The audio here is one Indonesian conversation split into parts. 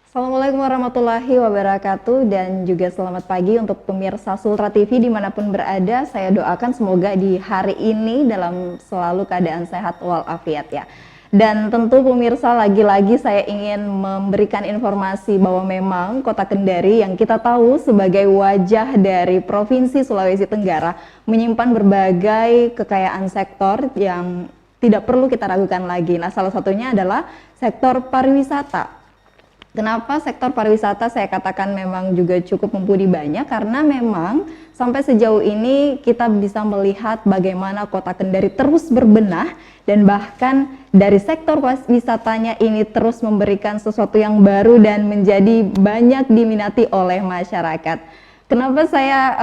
Assalamualaikum warahmatullahi wabarakatuh dan juga selamat pagi untuk pemirsa Sultra TV dimanapun berada. Saya doakan semoga di hari ini dalam selalu keadaan sehat walafiat ya. Dan tentu pemirsa lagi-lagi saya ingin memberikan informasi bahwa memang Kota Kendari yang kita tahu sebagai wajah dari Provinsi Sulawesi Tenggara menyimpan berbagai kekayaan sektor yang tidak perlu kita ragukan lagi. Nah, salah satunya adalah sektor pariwisata. Kenapa sektor pariwisata saya katakan memang juga cukup mumpuni banyak karena memang sampai sejauh ini kita bisa melihat bagaimana Kota Kendari terus berbenah dan bahkan dari sektor wisatanya ini terus memberikan sesuatu yang baru dan menjadi banyak diminati oleh masyarakat. Kenapa saya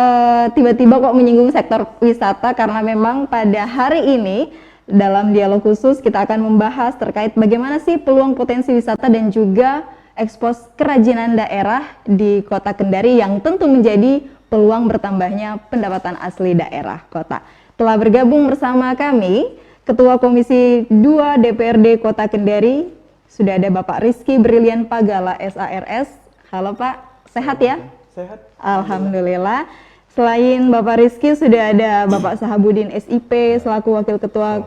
tiba-tiba kok menyinggung sektor wisata karena memang pada hari ini dalam dialog khusus kita akan membahas terkait bagaimana sih peluang potensi wisata dan juga ekspos kerajinan daerah di Kota Kendari yang tentu menjadi peluang bertambahnya pendapatan asli daerah kota. Telah bergabung bersama kami Ketua Komisi 2 DPRD Kota Kendari, sudah ada Bapak Rizky Brilian Pagala SARS. Halo Pak, sehat ya? Sehat. Alhamdulillah. Selain Bapak Rizky sudah ada Bapak Sahabudin SIP selaku Wakil Ketua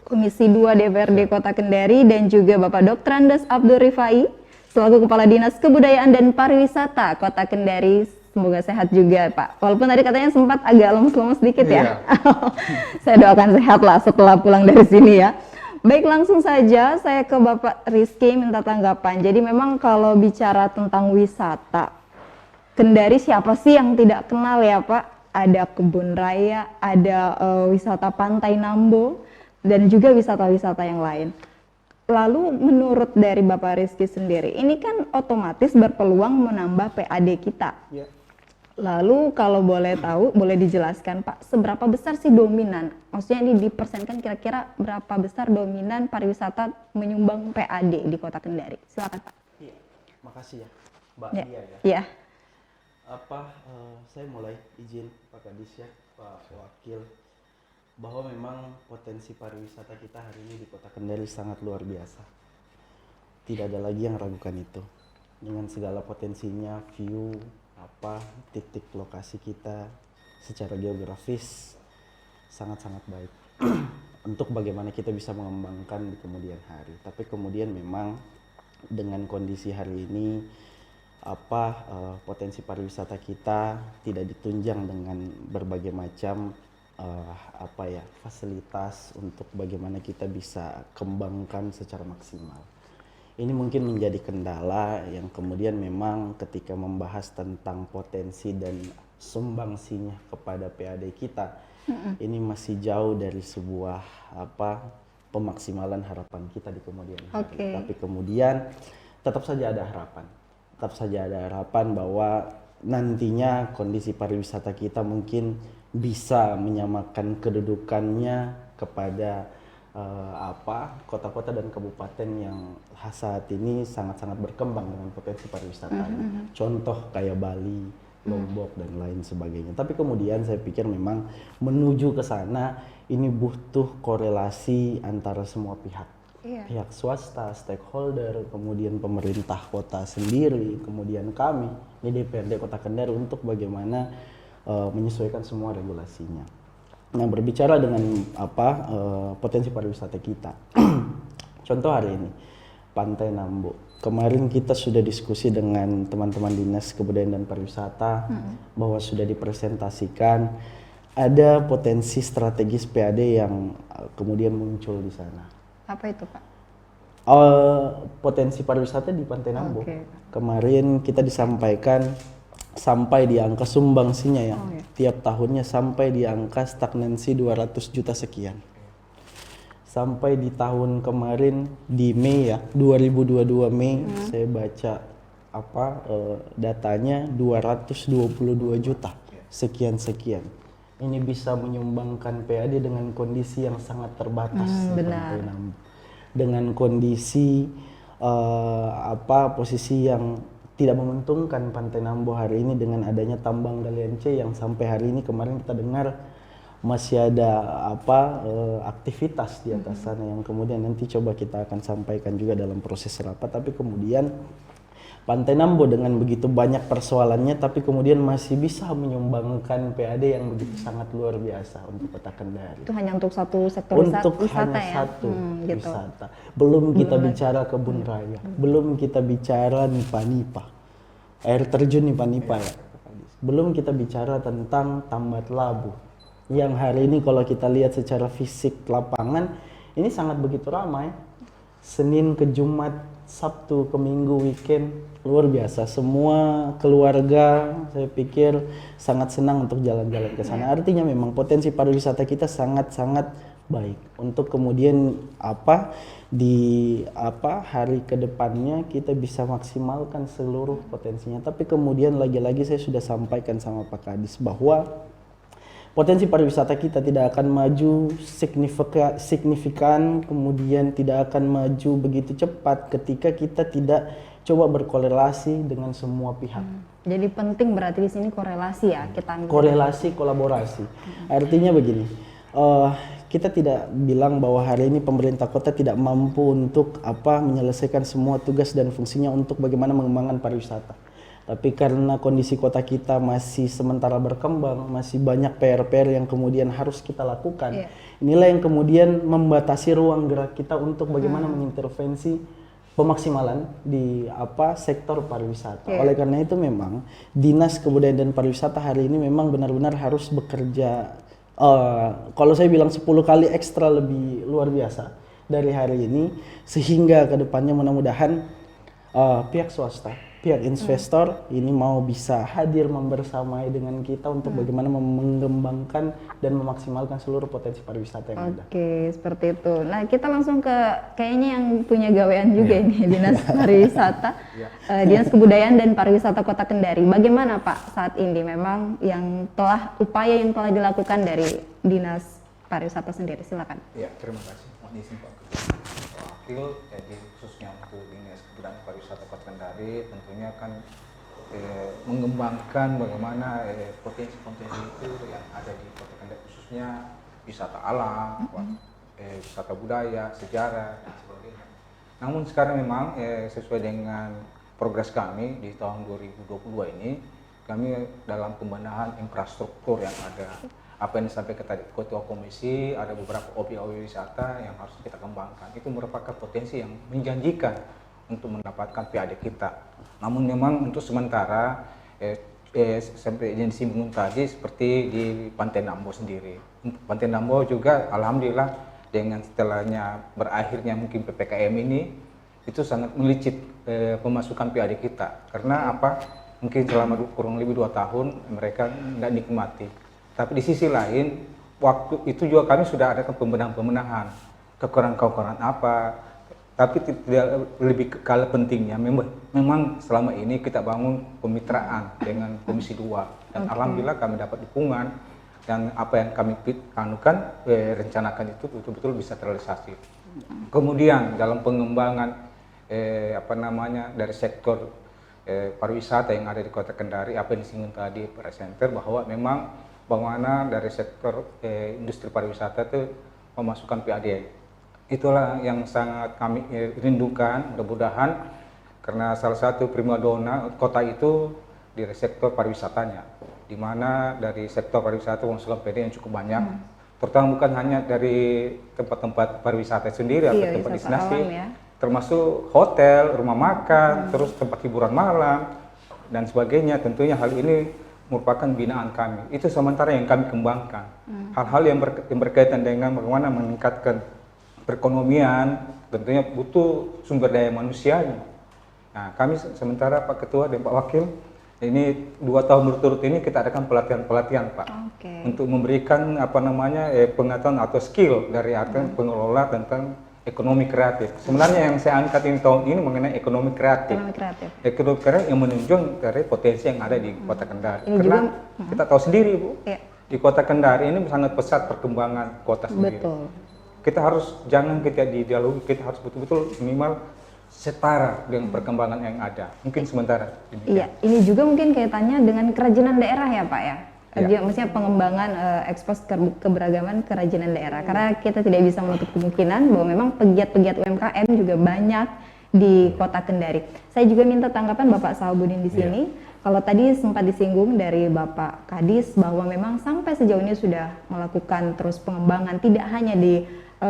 Komisi 2 DPRD Kota Kendari dan juga Bapak Dr. Andes Abdul Rifai selaku Kepala Dinas Kebudayaan dan Pariwisata Kota Kendari. Semoga sehat juga Pak. Walaupun tadi katanya sempat agak lemes-lemes sedikit ya. Saya doakan sehat lah setelah pulang dari sini ya. Baik, langsung saja saya ke Bapak Rizky minta tanggapan. Jadi memang kalau bicara tentang wisata, Kendari siapa sih yang tidak kenal ya Pak? Ada kebun raya, ada wisata Pantai Nambo, dan juga wisata-wisata yang lain. Lalu menurut dari Bapak Rizky sendiri, ini kan otomatis berpeluang menambah PAD kita. Ya. Lalu kalau boleh tahu, boleh dijelaskan Pak, seberapa besar sih dominan? Maksudnya ini dipersenkan kira-kira berapa besar dominan pariwisata menyumbang PAD di Kota Kendari? Silakan Pak. Iya, makasih ya Mbak Ya. Lia ya. Ya. Saya mulai izin Pak Kadis ya, Pak Wakil, bahwa memang potensi pariwisata kita hari ini di Kota Kendari sangat luar biasa. Tidak ada lagi yang ragukan itu. Dengan segala potensinya, view, titik lokasi kita secara geografis sangat-sangat baik. Untuk bagaimana kita bisa mengembangkan di kemudian hari. Tapi kemudian memang dengan kondisi hari ini potensi pariwisata kita tidak ditunjang dengan berbagai macam fasilitas untuk bagaimana kita bisa kembangkan secara maksimal. Ini mungkin menjadi kendala yang kemudian memang ketika membahas tentang potensi dan sumbangsinya kepada PAD kita, ini masih jauh dari sebuah pemaksimalan harapan kita di kemudian hari. Tapi kemudian tetap saja ada harapan bahwa nantinya kondisi pariwisata kita mungkin bisa menyamakan kedudukannya kepada kota-kota dan kabupaten yang saat ini sangat-sangat berkembang dengan potensi pariwisatanya. Contoh kayak Bali, Lombok dan lain sebagainya. Tapi kemudian saya pikir memang menuju ke sana ini butuh korelasi antara semua pihak. Pihak swasta, stakeholder, kemudian pemerintah kota sendiri, kemudian kami di DPRD Kota Kendari untuk bagaimana menyesuaikan semua regulasinya. Nah, berbicara dengan potensi pariwisata kita. Contoh hari ini Pantai Nambo. Kemarin kita sudah diskusi dengan teman-teman Dinas Kebudayaan dan Pariwisata bahwa sudah dipresentasikan ada potensi strategis PAD yang kemudian muncul di sana. Apa itu Pak? Potensi pariwisata di Pantai Nambo. Kemarin kita disampaikan sampai di angka sumbangsinya ya. Tiap tahunnya sampai di angka stagnansi 200 juta sekian. Sampai di tahun kemarin di Mei ya, 2022 Mei saya baca datanya 222 juta sekian. Ini bisa menyumbangkan PAD dengan kondisi yang sangat terbatas di Pantai Nambo. Dengan kondisi posisi yang tidak menguntungkan Pantai Nambo hari ini dengan adanya tambang galian C yang sampai hari ini kemarin kita dengar masih ada aktivitas di atas sana yang kemudian nanti coba kita akan sampaikan juga dalam proses rapat. Tapi kemudian Pantai Nambo dengan begitu banyak persoalannya, tapi kemudian masih bisa menyumbangkan PAD yang begitu sangat luar biasa untuk Kota Kendari. Itu hanya untuk satu sektor Untuk wisata hanya ya? satu Gitu. wisata. Belum kita bicara kebun raya, belum kita bicara nipa-nipa, air terjun nipa-nipa ya. Belum kita bicara tentang Tambat Labu, yang hari ini kalau kita lihat secara fisik lapangan, ini sangat begitu ramai. Senin ke Jumat, Sabtu ke Minggu, weekend, luar biasa. Semua keluarga saya pikir sangat senang untuk jalan-jalan ke sana. Artinya memang potensi pariwisata kita sangat-sangat baik untuk kemudian hari ke depannya kita bisa maksimalkan seluruh potensinya. Tapi kemudian lagi-lagi saya sudah sampaikan sama Pak Kadis bahwa potensi pariwisata kita tidak akan maju signifikan, kemudian tidak akan maju begitu cepat ketika kita tidak coba berkorelasi dengan semua pihak. Jadi penting berarti di sini korelasi ya kita ambil. Korelasi, kolaborasi. Artinya begini, kita tidak bilang bahwa hari ini pemerintah kota tidak mampu untuk menyelesaikan semua tugas dan fungsinya untuk bagaimana mengembangkan pariwisata. Tapi karena kondisi kota kita masih sementara berkembang, masih banyak PR-PR yang kemudian harus kita lakukan. Inilah yang kemudian membatasi ruang gerak kita untuk bagaimana mengintervensi pemaksimalan di sektor pariwisata. Oleh karena itu memang Dinas Kebudayaan dan Pariwisata hari ini memang benar-benar harus bekerja, kalau saya bilang 10 kali ekstra lebih luar biasa dari hari ini, sehingga kedepannya mudah-mudahan pihak swasta, pihak investor ini mau bisa hadir membersamai dengan kita untuk bagaimana mengembangkan dan memaksimalkan seluruh potensi pariwisata yang ada. Oke, seperti itu. Nah, kita langsung ke kayaknya yang punya gawean juga ini, Dinas Pariwisata, Dinas Kebudayaan dan Pariwisata Kota Kendari. Bagaimana Pak saat ini memang upaya yang telah dilakukan dari Dinas Pariwisata sendiri? Silakan. Ya, terima kasih. Mohon izin Pak Wakil, jadi khususnya untuk Dinas Kebudayaan dan Pariwisata Kota Kendari tentunya kan mengembangkan bagaimana potensi-potensi itu yang ada di Kota Kendari, khususnya wisata alam, wisata budaya, sejarah dan sebagainya. Namun sekarang memang sesuai dengan progres kami di tahun 2022 ini, kami dalam pembenahan infrastruktur yang ada. Apa yang disampaikan tadi Ketua Komisi, ada beberapa objek-objek wisata yang harus kita kembangkan. Itu merupakan potensi yang menjanjikan untuk mendapatkan PAD kita. Namun memang untuk sementara sampai yang disinggung tadi seperti di Pantai Nambo sendiri. Pantai Nambo juga alhamdulillah dengan setelahnya berakhirnya mungkin PPKM ini itu sangat melicit pemasukan PAD kita. Karena mungkin selama kurang lebih 2 tahun mereka tidak nikmati. Tapi di sisi lain, waktu itu juga kami sudah ada pembenahan-pembenahan, kekurangan-kekurangan tapi tidak lebih kalah pentingnya. Memang selama ini kita bangun pemitraan dengan Komisi 2 dan alhamdulillah kami dapat dukungan dan apa yang kami rencanakan itu betul-betul bisa terrealisasi. Kemudian dalam pengembangan dari sektor pariwisata yang ada di Kota Kendari, apa yang disinggung tadi presenter bahwa memang bagaimana dari sektor industri pariwisata itu memasukkan PAD. Itulah yang sangat kami rindukan, mudah-mudahan karena salah satu primadona kota itu di sektor pariwisatanya, di mana dari sektor pariwisata pemasukan PAD yang cukup banyak, terutama bukan hanya dari tempat-tempat pariwisata sendiri atau tempat destinasi, termasuk hotel, rumah makan, terus tempat hiburan malam dan sebagainya. Tentunya hal ini merupakan binaan kami. Itu sementara yang kami kembangkan. Hal-hal yang berkaitan dengan bagaimana meningkatkan perekonomian, tentunya butuh sumber daya manusianya. Nah, kami sementara Pak Ketua dan Pak Wakil, ini 2 tahun berturut ini kita adakan pelatihan-pelatihan Pak, untuk memberikan pengetahuan atau skill dari pengelola tentang ekonomi kreatif. Sebenarnya yang saya angkat ini tahun ini mengenai ekonomi kreatif. Ekonomi kreatif yang menunjang dari potensi yang ada di Kota Kendari. Karena kita tahu sendiri Bu, di Kota Kendari ini sangat pesat perkembangan kota sendiri. Kita harus jangan kita didialogi, kita harus betul-betul minimal setara dengan perkembangan yang ada. Mungkin sementara. Iya, ini juga mungkin kaitannya dengan kerajinan daerah ya Pak ya. Maksudnya pengembangan ekspos keberagaman kerajinan daerah. Karena kita tidak bisa menutup kemungkinan bahwa memang pegiat-pegiat UMKM juga banyak di Kota Kendari. Saya juga minta tanggapan Bapak Sahabudin di sini. Kalau tadi sempat disinggung dari Bapak Kadis bahwa memang sampai sejauh ini sudah melakukan terus pengembangan tidak hanya di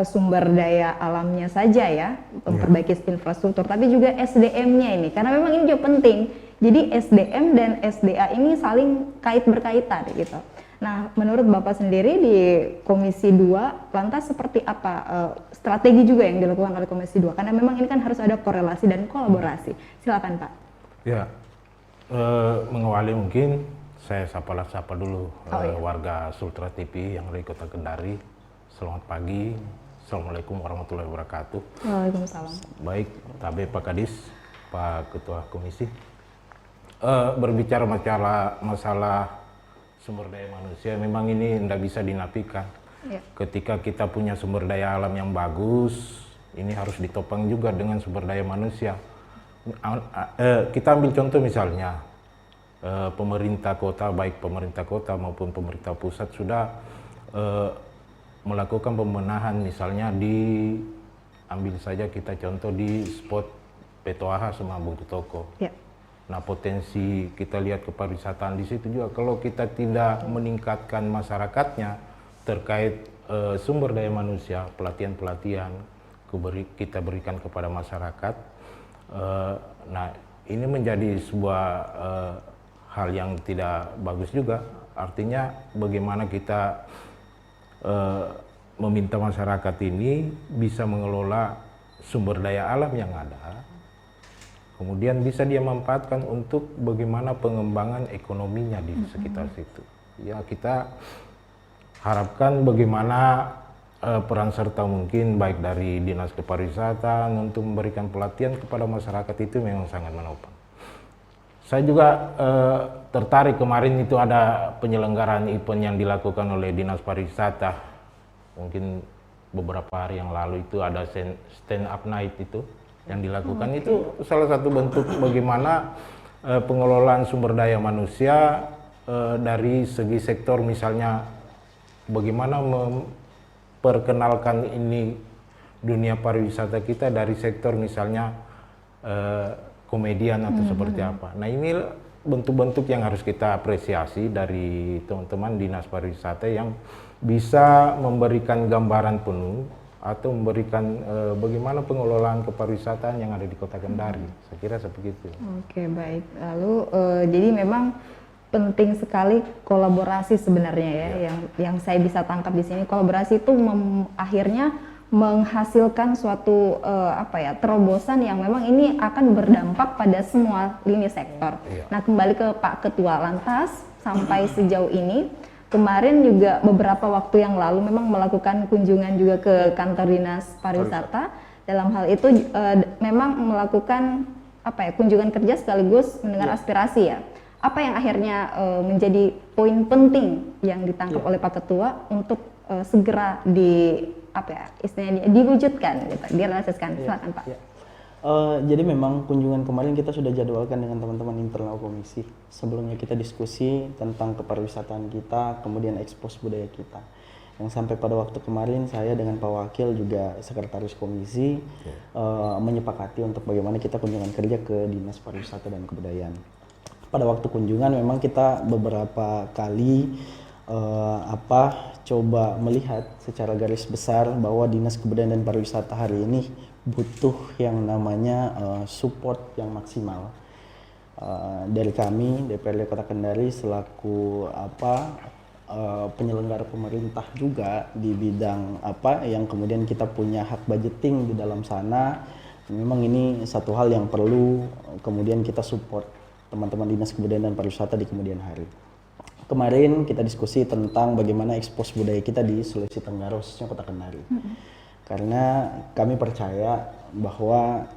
sumber daya alamnya saja ya, memperbaiki infrastruktur, tapi juga SDM-nya ini, karena memang ini juga penting. Jadi SDM dan SDA ini saling berkaitan gitu. Nah, menurut Bapak sendiri di Komisi 2, lantas seperti apa strategi juga yang dilakukan oleh Komisi 2? Karena memang ini kan harus ada korelasi dan kolaborasi. Silakan Pak. Ya, mengawali mungkin saya sapa dulu warga Sultra TV yang dari Kota Kendari. Selamat pagi, Assalamualaikum warahmatullahi wabarakatuh. Waalaikumsalam. Baik, Tabe Pak Kadis, Pak Ketua Komisi. Berbicara masalah sumber daya manusia, memang ini tidak bisa dinafikan. Ketika kita punya sumber daya alam yang bagus, ini harus ditopang juga dengan sumber daya manusia. Kita ambil contoh misalnya, pemerintah kota, baik pemerintah kota maupun pemerintah pusat sudah melakukan pembenahan, misalnya ambil saja kita contoh di spot Petoaha sama Bungku Toko. Nah, potensi kita lihat kepariwisataan di situ juga, kalau kita tidak meningkatkan masyarakatnya terkait sumber daya manusia, pelatihan-pelatihan kita berikan kepada masyarakat. Nah, ini menjadi sebuah hal yang tidak bagus juga. Artinya bagaimana kita meminta masyarakat ini bisa mengelola sumber daya alam yang ada, kemudian bisa dia manfaatkan untuk bagaimana pengembangan ekonominya di sekitar situ. Ya, kita harapkan bagaimana peran serta mungkin baik dari Dinas Kepariwisataan untuk memberikan pelatihan kepada masyarakat itu memang sangat menopang. Saya juga tertarik, kemarin itu ada penyelenggaraan event yang dilakukan oleh Dinas Pariwisata. Mungkin beberapa hari yang lalu itu ada stand up night itu yang dilakukan. Itu salah satu bentuk bagaimana pengelolaan sumber daya manusia dari segi sektor, misalnya bagaimana memperkenalkan ini dunia pariwisata kita dari sektor misalnya komedian atau seperti apa. Nah, ini bentuk-bentuk yang harus kita apresiasi dari teman-teman Dinas Pariwisata yang bisa memberikan gambaran penuh atau memberikan bagaimana pengelolaan kepariwisataan yang ada di Kota Kendari. Saya kira seperti itu. Oke, baik. Lalu jadi memang penting sekali kolaborasi sebenarnya ya. Yang saya bisa tangkap di sini, kolaborasi itu akhirnya menghasilkan suatu terobosan yang memang ini akan berdampak pada semua lini sektor. Nah, kembali ke Pak Ketua, lantas sampai sejauh ini, kemarin juga beberapa waktu yang lalu memang melakukan kunjungan juga ke kantor Dinas Pariwisata. Dalam hal itu memang melakukan kunjungan kerja sekaligus mendengar aspirasi ya. Apa yang akhirnya menjadi poin penting yang ditangkap oleh Pak Ketua untuk segera istilahnya diwujudkan, gitu, direalisasikan? Silakan Pak. Jadi memang kunjungan kemarin kita sudah jadwalkan dengan teman-teman internal komisi. Sebelumnya kita diskusi tentang kepariwisataan kita, kemudian ekspos budaya kita. Yang sampai pada waktu kemarin saya dengan Pak Wakil juga sekretaris komisi menyepakati untuk bagaimana kita kunjungan kerja ke Dinas Pariwisata dan Kebudayaan. Pada waktu kunjungan memang kita beberapa kali coba melihat secara garis besar bahwa Dinas Kebudayaan dan Pariwisata hari ini butuh yang namanya support yang maksimal dari kami DPRD Kota Kendari selaku penyelenggara pemerintah juga di bidang yang kemudian kita punya hak budgeting di dalam sana. Memang ini satu hal yang perlu kemudian kita support teman-teman Dinas Kebudayaan dan Pariwisata di kemudian hari. Kemarin kita diskusi tentang bagaimana ekspos budaya kita di Sulawesi Tenggara, khususnya Kota Kendari. Karena kami percaya bahwa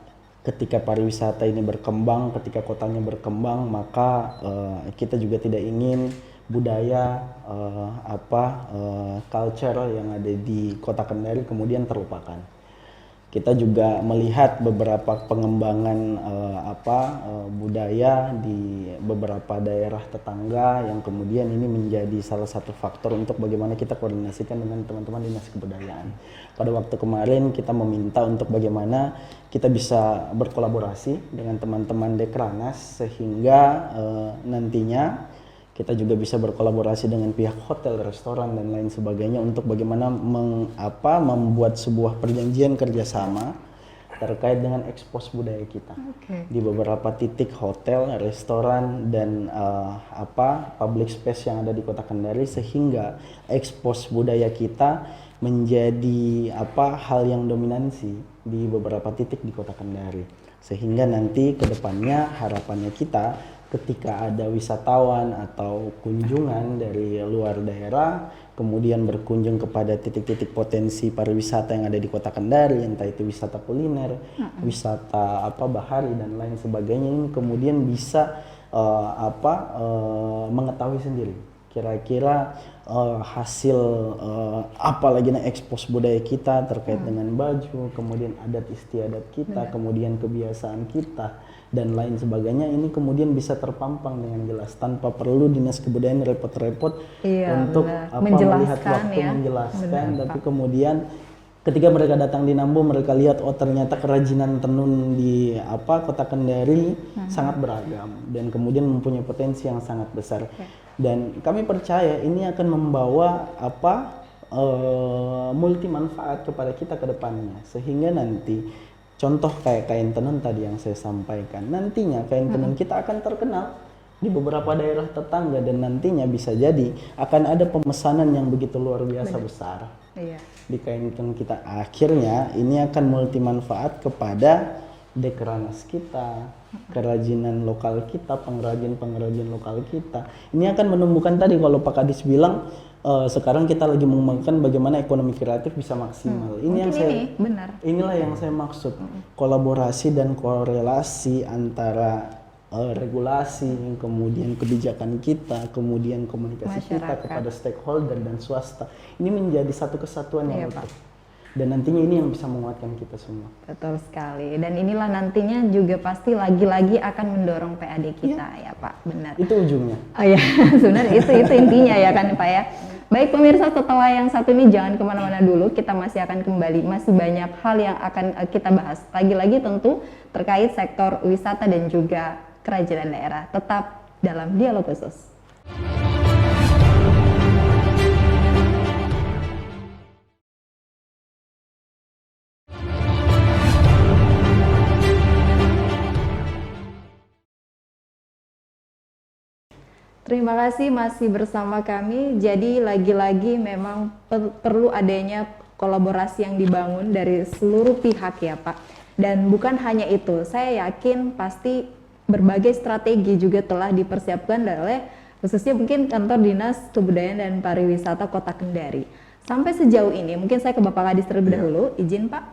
ketika pariwisata ini berkembang, ketika kotanya berkembang, maka kita juga tidak ingin budaya, culture yang ada di Kota Kendari kemudian terlupakan. kita juga melihat beberapa pengembangan budaya di beberapa daerah tetangga yang kemudian ini menjadi salah satu faktor untuk bagaimana kita koordinasikan dengan teman-teman dinas kebudayaan. Pada waktu kemarin kita meminta untuk bagaimana kita bisa berkolaborasi dengan teman-teman Dekranas sehingga nantinya kita juga bisa berkolaborasi dengan pihak hotel, restoran, dan lain sebagainya untuk bagaimana membuat sebuah perjanjian kerjasama terkait dengan ekspos budaya kita di beberapa titik hotel, restoran, dan public space yang ada di Kota Kendari, sehingga ekspos budaya kita menjadi hal yang dominansi di beberapa titik di Kota Kendari, sehingga nanti kedepannya harapannya kita ketika ada wisatawan atau kunjungan dari luar daerah kemudian berkunjung kepada titik-titik potensi pariwisata yang ada di Kota Kendari, entah itu wisata kuliner, wisata bahari dan lain sebagainya, ini kemudian bisa mengetahui sendiri kira-kira hasil apalagi ekspos budaya kita terkait dengan baju, kemudian adat istiadat kita, kemudian kebiasaan kita dan lain sebagainya, ini kemudian bisa terpampang dengan jelas tanpa perlu dinas kebudayaan repot-repot untuk melihat waktu menjelaskan, tapi kemudian ketika mereka datang di Nambo mereka lihat ternyata kerajinan tenun di Kota Kendari sangat beragam dan kemudian mempunyai potensi yang sangat besar. Dan kami percaya ini akan membawa multi manfaat kepada kita ke depannya, sehingga nanti contoh kayak kain tenun tadi yang saya sampaikan, nantinya kain tenun kita akan terkenal di beberapa daerah tetangga dan nantinya bisa jadi akan ada pemesanan yang begitu luar biasa besar di kain tenun kita. Akhirnya ini akan multi manfaat kepada Dekranas kita, kerajinan lokal kita, pengrajin lokal kita. Ini akan menumbuhkan tadi kalau Pak Kadis bilang sekarang kita lagi mengembangkan bagaimana ekonomi kreatif bisa maksimal. Inilah yang saya maksud, kolaborasi dan korelasi antara regulasi, kemudian kebijakan kita, kemudian komunikasi kita kepada stakeholder dan swasta. Ini menjadi satu kesatuan yang utuh. Dan nantinya ini yang bisa menguatkan kita semua. Betul sekali. Dan inilah nantinya juga pasti lagi-lagi akan mendorong PAD kita ya Pak. Benar. Itu ujungnya. Oh ya, sebenarnya itu intinya ya kan Pak ya. Baik pemirsa, setelah yang satu ini jangan kemana-mana dulu. Kita masih akan kembali. Masih banyak hal yang akan kita bahas. Lagi-lagi tentu terkait sektor wisata dan juga kerajinan daerah. Tetap dalam Dialog Khusus. Terima kasih masih bersama kami. Jadi lagi-lagi memang perlu adanya kolaborasi yang dibangun dari seluruh pihak ya Pak. Dan bukan hanya itu, saya yakin pasti berbagai strategi juga telah dipersiapkan oleh khususnya mungkin kantor Dinas Kebudayaan dan Pariwisata Kota Kendari. Sampai sejauh ini, mungkin saya ke Bapak Kadis terlebih dahulu, izin Pak.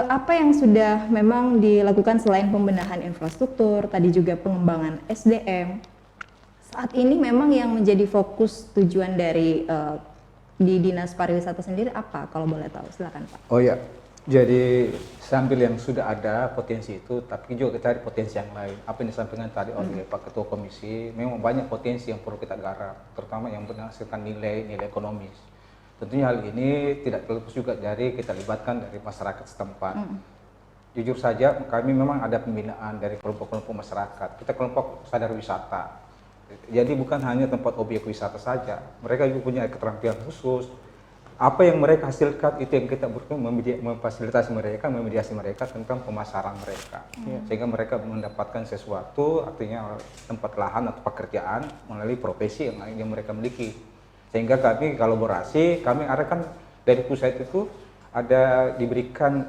Apa yang sudah memang dilakukan selain pembenahan infrastruktur, tadi juga pengembangan SDM, saat ini memang yang menjadi fokus tujuan dari di Dinas Pariwisata sendiri apa kalau boleh tahu? Silakan Pak. Oh ya, jadi sambil yang sudah ada potensi itu, tapi juga kita cari potensi yang lain. Apa yang disampaikan tadi oleh Pak Ketua Komisi, memang banyak potensi yang perlu kita garap, terutama yang menghasilkan nilai ekonomis. Tentunya hal ini tidak terlepas juga dari kita libatkan dari masyarakat setempat. Jujur saja, kami memang ada pembinaan dari kelompok-kelompok masyarakat. Kita kelompok sadar wisata. Jadi bukan hanya tempat objek wisata saja, mereka juga punya keterampilan khusus. Apa yang mereka hasilkan itu yang kita memfasilitasi mereka, memediasi mereka tentang pemasaran mereka, sehingga mereka mendapatkan sesuatu, artinya tempat lahan atau pekerjaan melalui profesi yang mereka miliki. Sehingga kami kolaborasi, kami arahkan dari pusat itu ada diberikan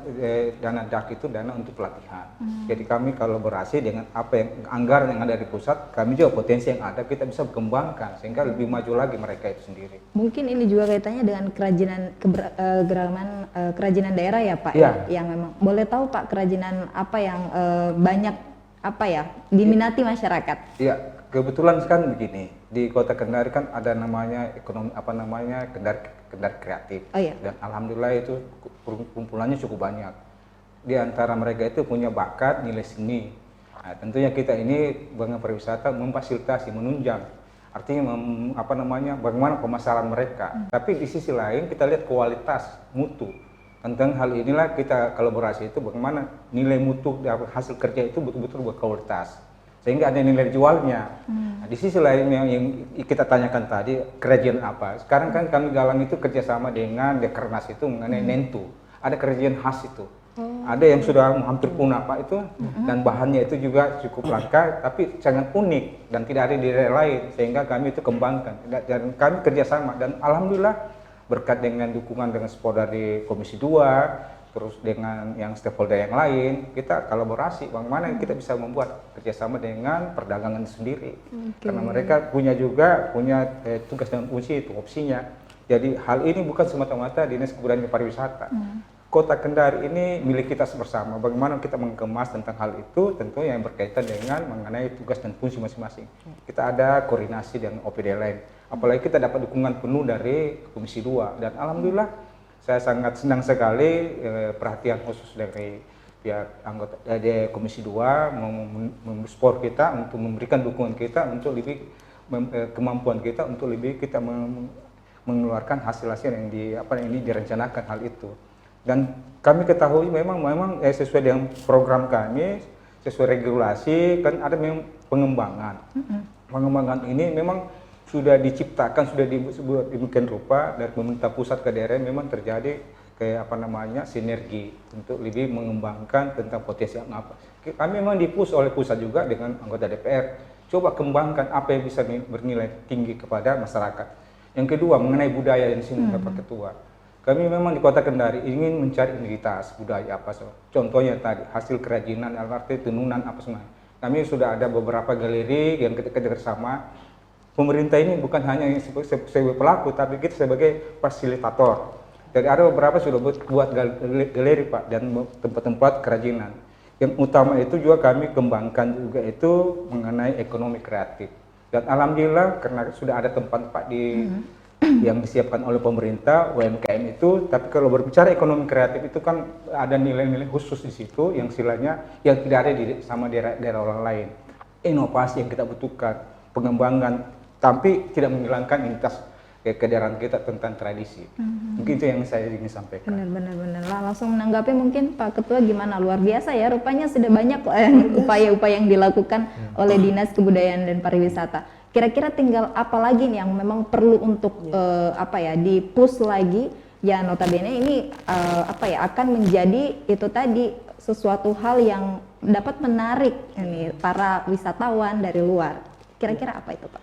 dana DAK itu dana untuk pelatihan. Jadi kami kolaborasi dengan apa yang anggaran yang ada di pusat, kami juga potensi yang ada kita bisa kembangkan sehingga lebih maju lagi mereka itu sendiri. Mungkin ini juga kaitannya dengan kerajinan kerajinan daerah ya Pak, yang memang boleh tahu Pak kerajinan apa yang banyak diminati masyarakat. Iya, kebetulan kan begini, di Kota Kendari kan ada namanya ekonomi Kendari kreatif. Dan alhamdulillah itu kumpulannya cukup banyak. di antara mereka itu punya bakat nilai seni. Nah, tentunya kita ini Bank Pariwisata memfasilitasi, menunjang, artinya bagaimana pemasaran mereka. Tapi di sisi lain kita lihat kualitas mutu. Tentang hal inilah kita kolaborasi itu bagaimana nilai mutu dari hasil kerja itu betul-betul berkualitas, sehingga ada nilai jualnya. Nah, di sisi lain yang kita tanyakan tadi, kerajinan apa? Sekarang kan kami galang itu kerjasama dengan Dekrenas itu mengenai nentu. Ada kerajinan khas itu. Ada yang sudah hampir punah Pak itu, dan bahannya itu juga cukup langka, tapi sangat unik dan tidak ada di daerah lain, sehingga kami itu kembangkan. Dan kami kerjasama, dan alhamdulillah berkat dengan dukungan dengan support dari Komisi 2, terus dengan yang stakeholder yang lain, kita kolaborasi bagaimana kita bisa membuat kerjasama dengan perdagangan sendiri. Karena mereka punya tugas dan fungsi itu opsinya. Jadi hal ini bukan semata-mata Dinas Kebudayaan dan Pariwisata. Kota Kendari ini milik kita bersama. Bagaimana kita mengemas tentang hal itu, tentu yang berkaitan dengan mengenai tugas dan fungsi masing-masing. Kita ada koordinasi dengan OPD lain. Apalagi kita dapat dukungan penuh dari Komisi 2. Dan alhamdulillah saya sangat senang sekali perhatian khusus dari pihak anggota dari Komisi 2 mensupport kita untuk memberikan dukungan kita untuk lebih kemampuan kita untuk lebih kita mengeluarkan hasil-hasil yang ini direncanakan hal itu. Dan kami ketahui memang sesuai dengan program kami, sesuai regulasi kan ada memang pengembangan. Pengembangan ini memang sudah diciptakan, sudah dibuat demikian rupa dari pemerintah pusat ke daerah, memang terjadi sinergi untuk lebih mengembangkan tentang potensi apa. Kami memang dipush oleh pusat juga dengan anggota DPR, coba kembangkan apa yang bisa bernilai tinggi kepada masyarakat. Yang kedua mengenai budaya yang sini Pak Ketua. Kami memang di Kota Kendari ingin mencari identitas budaya apa so. Contohnya tadi hasil kerajinan, arti tenunan apa semua. Kami sudah ada beberapa galeri yang kita kerjasama. Pemerintah ini bukan hanya sebagai pelaku, tapi kita sebagai fasilitator. Jadi ada beberapa sudah buat galeri Pak dan tempat-tempat kerajinan. Yang utama itu juga kami kembangkan juga itu mengenai ekonomi kreatif. Dan alhamdulillah karena sudah ada tempat Pak di yang disiapkan oleh pemerintah UMKM itu, tapi kalau berbicara ekonomi kreatif itu kan ada nilai-nilai khusus di situ yang istilahnya yang tidak ada sama daerah orang lain. Inovasi yang kita butuhkan, pengembangan, tapi tidak menghilangkan identitas kedaerahan kita tentang tradisi. Mungkin itu yang saya ingin sampaikan. Benar. Langsung menanggapi mungkin Pak Ketua gimana? Luar biasa ya, rupanya sudah banyak upaya-upaya yang dilakukan oleh Dinas Kebudayaan dan Pariwisata. Kira-kira tinggal apa lagi nih yang memang perlu untuk di-push lagi ya, notabene ini akan menjadi itu tadi sesuatu hal yang dapat menarik ini para wisatawan dari luar. Kira-kira apa itu Pak?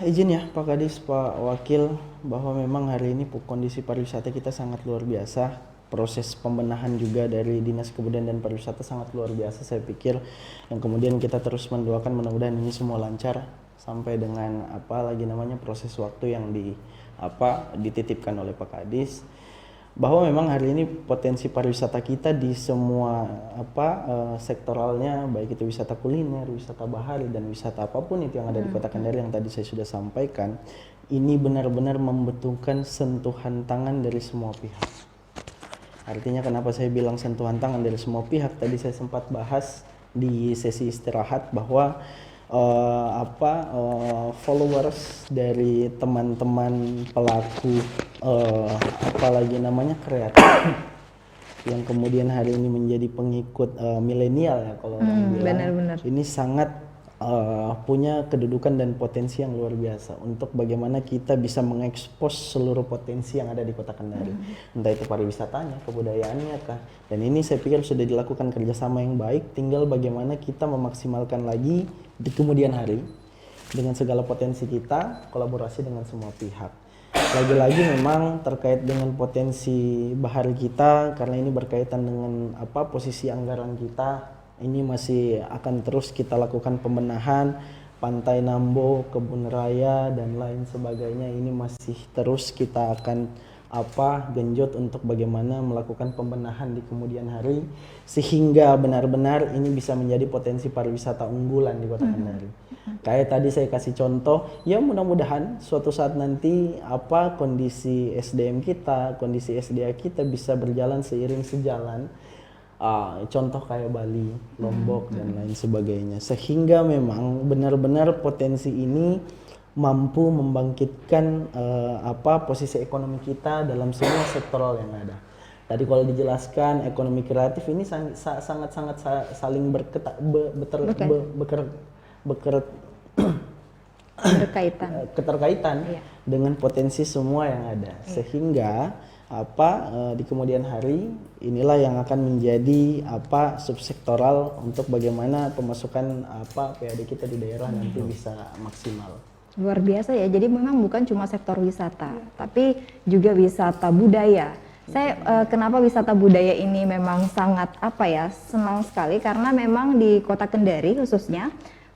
Izin ya Pak Kadis, Pak Wakil, bahwa memang hari ini kondisi pariwisata kita sangat luar biasa. Proses pembenahan juga dari Dinas Kebudayaan dan Pariwisata sangat luar biasa. Saya pikir yang kemudian kita terus mendoakan mudah-mudahan ini semua lancar sampai dengan proses waktu yang dititipkan oleh Pak Kadis. Bahwa memang hari ini potensi pariwisata kita di semua sektoralnya, baik itu wisata kuliner, wisata bahari dan wisata apapun itu yang ada di Kota Kendari yang tadi saya sudah sampaikan, ini benar-benar membutuhkan sentuhan tangan dari semua pihak. Artinya kenapa saya bilang sentuhan tangan dari semua pihak, tadi saya sempat bahas di sesi istirahat bahwa followers dari teman-teman pelaku kreatif yang kemudian hari ini menjadi pengikut milenial ya kalau orang bilang. Benar. Ini sangat punya kedudukan dan potensi yang luar biasa untuk bagaimana kita bisa mengekspos seluruh potensi yang ada di Kota Kendari, entah itu pariwisatanya, kebudayaannya kah. Dan ini saya pikir sudah dilakukan kerjasama yang baik, tinggal bagaimana kita memaksimalkan lagi di kemudian hari dengan segala potensi kita, kolaborasi dengan semua pihak. Lagi-lagi memang terkait dengan potensi bahari kita, karena ini berkaitan dengan posisi anggaran kita. Ini masih akan terus kita lakukan pembenahan. Pantai Nambo, Kebun Raya dan lain sebagainya ini masih terus kita akan genjot untuk bagaimana melakukan pembenahan di kemudian hari sehingga benar-benar ini bisa menjadi potensi pariwisata unggulan di Kota Kendari. Kayak tadi saya kasih contoh, ya mudah-mudahan suatu saat nanti kondisi SDM kita, kondisi SDA kita bisa berjalan seiring sejalan. Contoh kayak Bali, Lombok dan lain sebagainya, sehingga memang benar-benar potensi ini mampu membangkitkan posisi ekonomi kita dalam semua sektoral yang ada. Tadi kalau dijelaskan ekonomi kreatif ini sangat-sangat saling keterkaitan Iya. dengan potensi semua yang ada, sehingga di kemudian hari inilah yang akan menjadi subsektoral untuk bagaimana pemasukan PAD kita di daerah nanti bisa maksimal. Luar biasa ya, jadi memang bukan cuma sektor wisata, tapi juga wisata budaya. Saya kenapa wisata budaya ini memang sangat senang sekali, karena memang di Kota Kendari khususnya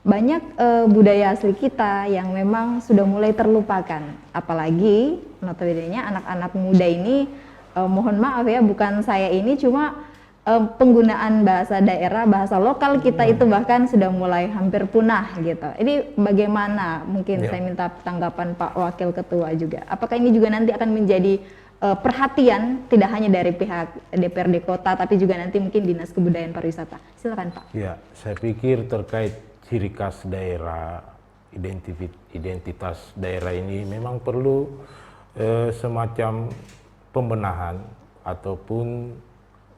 banyak budaya asli kita yang memang sudah mulai terlupakan. Apalagi notabene-nya anak-anak muda ini, mohon maaf ya, bukan saya ini, cuma penggunaan bahasa daerah, bahasa lokal kita itu bahkan sudah mulai hampir punah gitu. Ini bagaimana? Mungkin saya minta tanggapan Pak Wakil Ketua juga. Apakah ini juga nanti akan menjadi perhatian tidak hanya dari pihak DPRD Kota, tapi juga nanti mungkin Dinas Kebudayaan Pariwisata? Silakan Pak. Ya, saya pikir terkait ciri khas daerah, identitas daerah ini memang perlu semacam pembenahan ataupun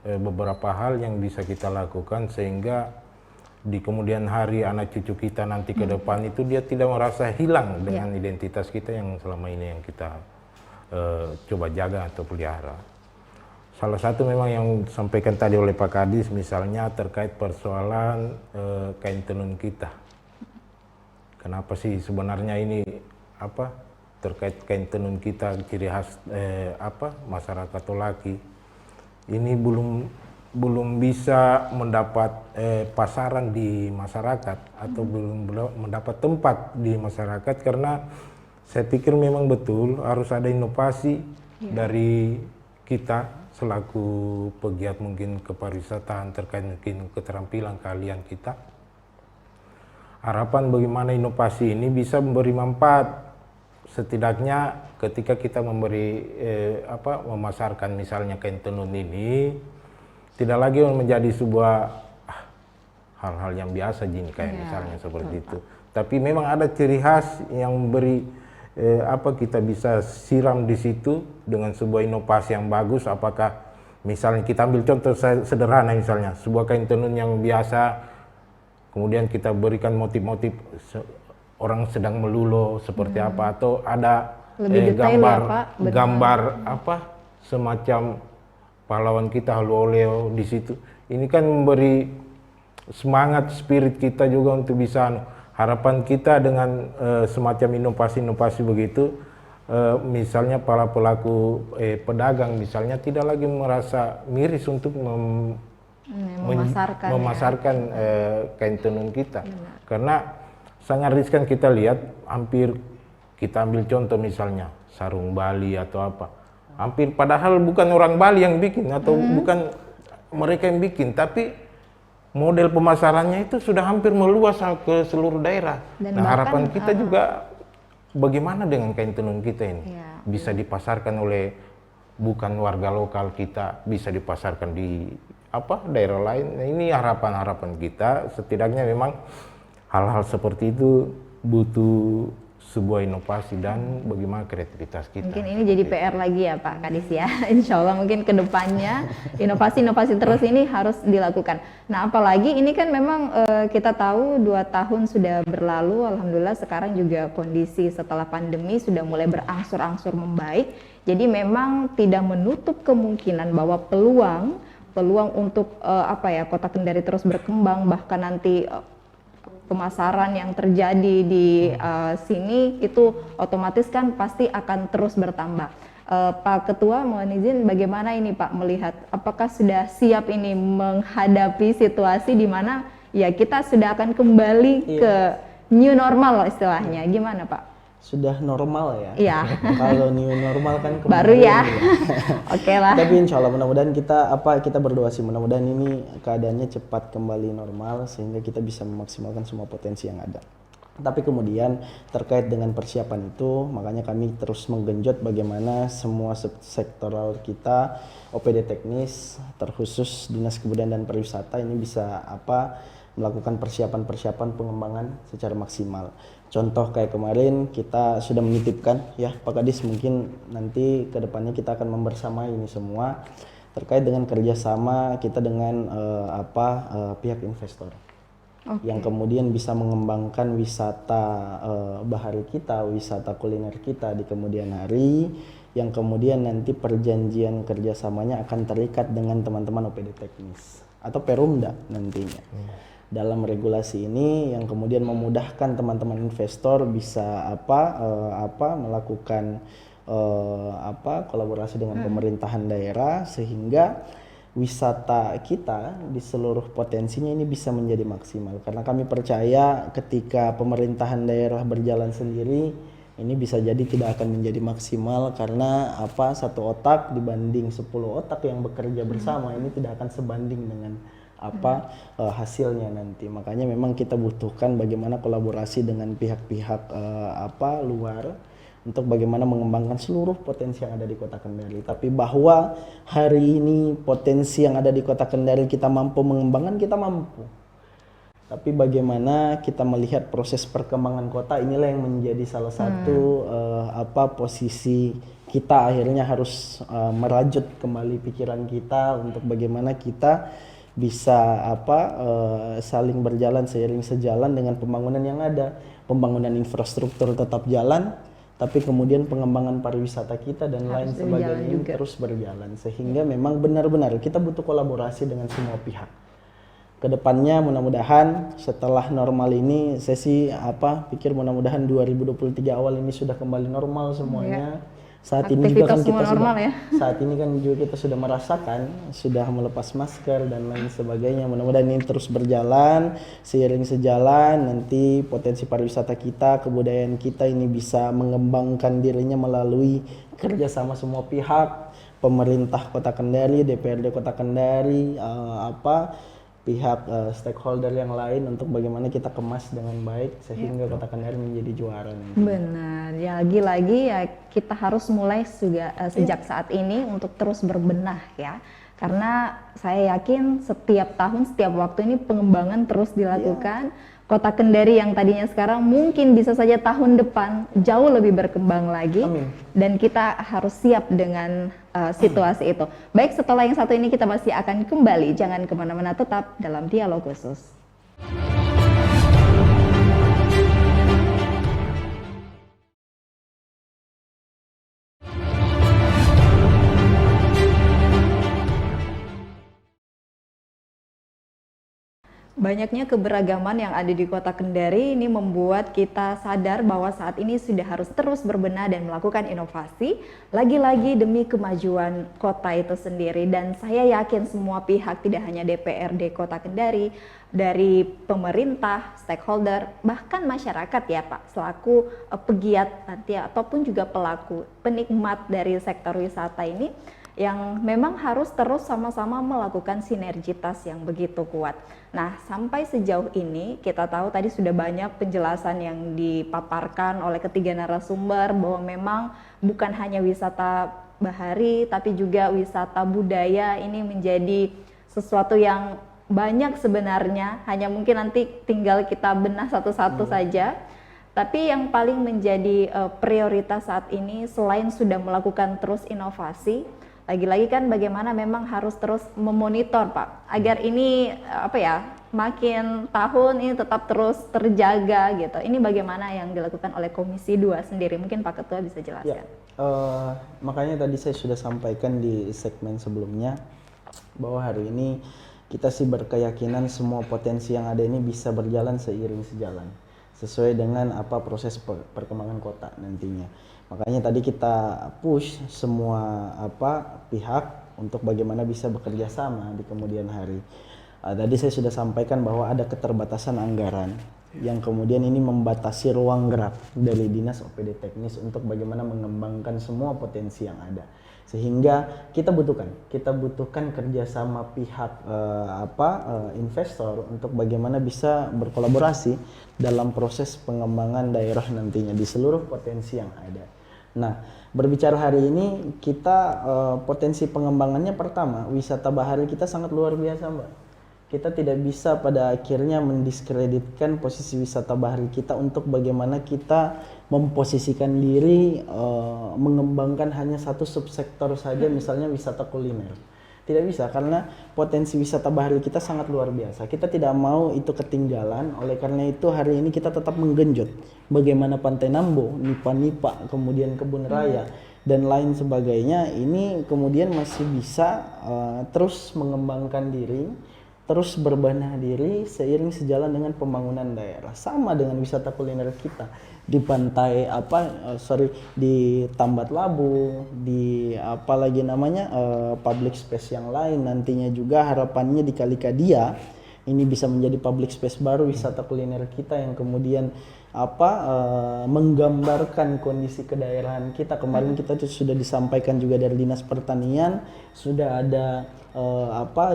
beberapa hal yang bisa kita lakukan sehingga di kemudian hari anak cucu kita nanti ke depan itu dia tidak merasa hilang dengan identitas kita yang selama ini yang kita coba jaga atau pelihara. Salah satu memang yang disampaikan tadi oleh Pak Kadis misalnya terkait persoalan kain tenun kita. Kenapa sih sebenarnya ini terkait kain tenun kita ciri khas masyarakat Tolaki ini belum bisa mendapat pasaran di masyarakat atau belum mendapat tempat di masyarakat, karena saya pikir memang betul harus ada inovasi dari kita selaku pegiat mungkin kepariwisataan terkait mungkin keterampilan keahlian kita. Harapan bagaimana inovasi ini bisa memberi manfaat setidaknya ketika kita memberi memasarkan misalnya kain tenun ini tidak lagi menjadi sebuah hal-hal yang biasa kayak misalnya seperti itu, tapi memang ada ciri khas yang memberi kita bisa siram di situ dengan sebuah inovasi yang bagus. Apakah misalnya kita ambil contoh sederhana, misalnya sebuah kain tenun yang biasa kemudian kita berikan motif-motif orang sedang melulo seperti apa, atau ada gambar semacam pahlawan kita Haluoleo di situ. Ini kan memberi semangat spirit kita juga untuk bisa harapan kita dengan semacam inovasi-inovasi begitu, misalnya para pelaku pedagang misalnya tidak lagi merasa miris untuk memasarkan kain tenun kita. Karena sangat riskan kita lihat, hampir kita ambil contoh misalnya sarung Bali atau apa, hampir padahal bukan orang Bali yang bikin atau bukan mereka yang bikin, tapi model pemasarannya itu sudah hampir meluas ke seluruh daerah. Dan harapan kita juga bagaimana dengan kain tenun kita ini bisa dipasarkan oleh bukan warga lokal kita, bisa dipasarkan di daerah lain. Nah, ini harapan-harapan kita, setidaknya memang hal-hal seperti itu butuh sebuah inovasi dan bagaimana kreativitas kita. Mungkin ini jadi PR lagi ya Pak Kadis ya. Insya Allah mungkin ke depannya inovasi-inovasi terus ini harus dilakukan. Nah apalagi ini kan memang kita tahu 2 tahun sudah berlalu, alhamdulillah sekarang juga kondisi setelah pandemi sudah mulai berangsur-angsur membaik. Jadi memang tidak menutup kemungkinan bahwa peluang untuk Kota Kendari terus berkembang, bahkan nanti pemasaran yang terjadi di sini itu otomatis kan pasti akan terus bertambah. Pak Ketua, mohon izin bagaimana ini Pak melihat, apakah sudah siap ini menghadapi situasi di mana ya kita sudah akan kembali ke new normal loh istilahnya, gimana Pak? sudah normal ya. Iya. Kalau new normal kan Baru kemarin ya. Oke lah. Tapi insya Allah mudah-mudahan kita berdoa sih, mudah-mudahan ini keadaannya cepat kembali normal sehingga kita bisa memaksimalkan semua potensi yang ada. Tapi kemudian terkait dengan persiapan itu, makanya kami terus menggenjot bagaimana semua sektoral kita, OPD teknis, terkhusus Dinas Kebudayaan dan Pariwisata ini bisa melakukan persiapan-persiapan pengembangan secara maksimal. Contoh kayak kemarin kita sudah menitipkan ya Pak Kadis, mungkin nanti kedepannya kita akan membersamai ini semua terkait dengan kerjasama kita dengan pihak investor. Yang kemudian bisa mengembangkan wisata bahari kita, wisata kuliner kita di kemudian hari, yang kemudian nanti perjanjian kerjasamanya akan terikat dengan teman-teman OPD teknis atau Perumda nantinya. Dalam regulasi ini yang kemudian memudahkan teman-teman investor bisa melakukan kolaborasi dengan pemerintahan daerah sehingga wisata kita di seluruh potensinya ini bisa menjadi maksimal, karena kami percaya ketika pemerintahan daerah berjalan sendiri ini bisa jadi tidak akan menjadi maksimal, karena satu otak dibanding 10 otak yang bekerja bersama ini tidak akan sebanding dengan hasilnya nanti. Makanya memang kita butuhkan bagaimana kolaborasi dengan pihak-pihak luar untuk bagaimana mengembangkan seluruh potensi yang ada di Kota Kendari. Tapi bahwa hari ini potensi yang ada di Kota Kendari kita mampu mengembangkan, kita mampu. Tapi bagaimana kita melihat proses perkembangan kota, inilah yang menjadi salah satu posisi kita akhirnya harus merajut kembali pikiran kita untuk bagaimana kita bisa saling berjalan seiring sejalan dengan pembangunan yang ada. Pembangunan infrastruktur tetap jalan, tapi kemudian pengembangan pariwisata kita dan lain sebagainya ini terus berjalan, sehingga memang benar-benar kita butuh kolaborasi dengan semua pihak. Kedepannya mudah-mudahan setelah normal ini, saya sih pikir mudah-mudahan 2023 awal ini sudah kembali normal semuanya. Saat ini juga kan kita saat ini kan juga kita sudah merasakan, sudah melepas masker dan lain sebagainya. Mudah-mudahan ini terus berjalan, seiring sejalan nanti potensi pariwisata kita, kebudayaan kita ini bisa mengembangkan dirinya melalui kerjasama semua pihak, pemerintah Kota Kendari, DPRD Kota Kendari, pihak stakeholder yang lain, untuk bagaimana kita kemas dengan baik sehingga Kota Kendari menjadi juara nanti. Benar, ya lagi-lagi ya kita harus mulai sejak saat ini untuk terus berbenah ya, karena saya yakin setiap tahun, setiap waktu ini pengembangan terus dilakukan. Kota Kendari yang tadinya sekarang mungkin bisa saja tahun depan jauh lebih berkembang lagi. Amin. Dan kita harus siap dengan situasi itu. Baik, setelah yang satu ini kita masih akan kembali, jangan kemana-mana, tetap dalam Dialog Khusus. Banyaknya keberagaman yang ada di Kota Kendari ini membuat kita sadar bahwa saat ini sudah harus terus berbenah dan melakukan inovasi, lagi-lagi demi kemajuan kota itu sendiri. Dan saya yakin semua pihak, tidak hanya DPRD Kota Kendari, dari pemerintah, stakeholder, bahkan masyarakat ya Pak, selaku pegiat nanti ataupun juga pelaku, penikmat dari sektor wisata ini, yang memang harus terus sama-sama melakukan sinergitas yang begitu kuat. Nah, sampai sejauh ini kita tahu tadi sudah banyak penjelasan yang dipaparkan oleh ketiga narasumber bahwa memang bukan hanya wisata bahari tapi juga wisata budaya ini menjadi sesuatu yang banyak sebenarnya, hanya mungkin nanti tinggal kita benah satu-satu saja. Tapi yang paling menjadi prioritas saat ini selain sudah melakukan terus inovasi, lagi-lagi kan bagaimana memang harus terus memonitor Pak, agar ini makin tahun ini tetap terus terjaga gitu. Ini bagaimana yang dilakukan oleh Komisi 2 sendiri? Mungkin Pak Ketua bisa jelaskan. Makanya tadi saya sudah sampaikan di segmen sebelumnya bahwa hari ini kita sih berkeyakinan semua potensi yang ada ini bisa berjalan seiring sejalan sesuai dengan proses perkembangan kota nantinya. Makanya tadi kita push semua pihak untuk bagaimana bisa bekerja sama di kemudian hari. Tadi saya sudah sampaikan bahwa ada keterbatasan anggaran, yang kemudian ini membatasi ruang gerak dari dinas OPD teknis untuk bagaimana mengembangkan semua potensi yang ada, sehingga kita butuhkan kerjasama pihak investor untuk bagaimana bisa berkolaborasi dalam proses pengembangan daerah nantinya di seluruh potensi yang ada. Nah, berbicara hari ini kita potensi pengembangannya, pertama, wisata bahari kita sangat luar biasa, Mbak. Kita tidak bisa pada akhirnya mendiskreditkan posisi wisata bahari kita untuk bagaimana kita memposisikan diri mengembangkan hanya satu subsektor saja, misalnya wisata kuliner. Tidak bisa, karena potensi wisata bahari kita sangat luar biasa. Kita tidak mau itu ketinggalan, oleh karena itu hari ini kita tetap menggenjot bagaimana Pantai Nambo, Nipa-Nipa, kemudian Kebun Raya, dan lain sebagainya. Ini kemudian masih bisa terus mengembangkan diri, terus berbenah diri seiring sejalan dengan pembangunan daerah. Sama dengan wisata kuliner kita di pantai di Tambat Labu, di public space yang lain. Nantinya juga harapannya di Kalikadia ini bisa menjadi public space baru wisata kuliner kita yang kemudian menggambarkan kondisi kedaerahan kita. Kemarin kita sudah disampaikan juga dari Dinas Pertanian, sudah ada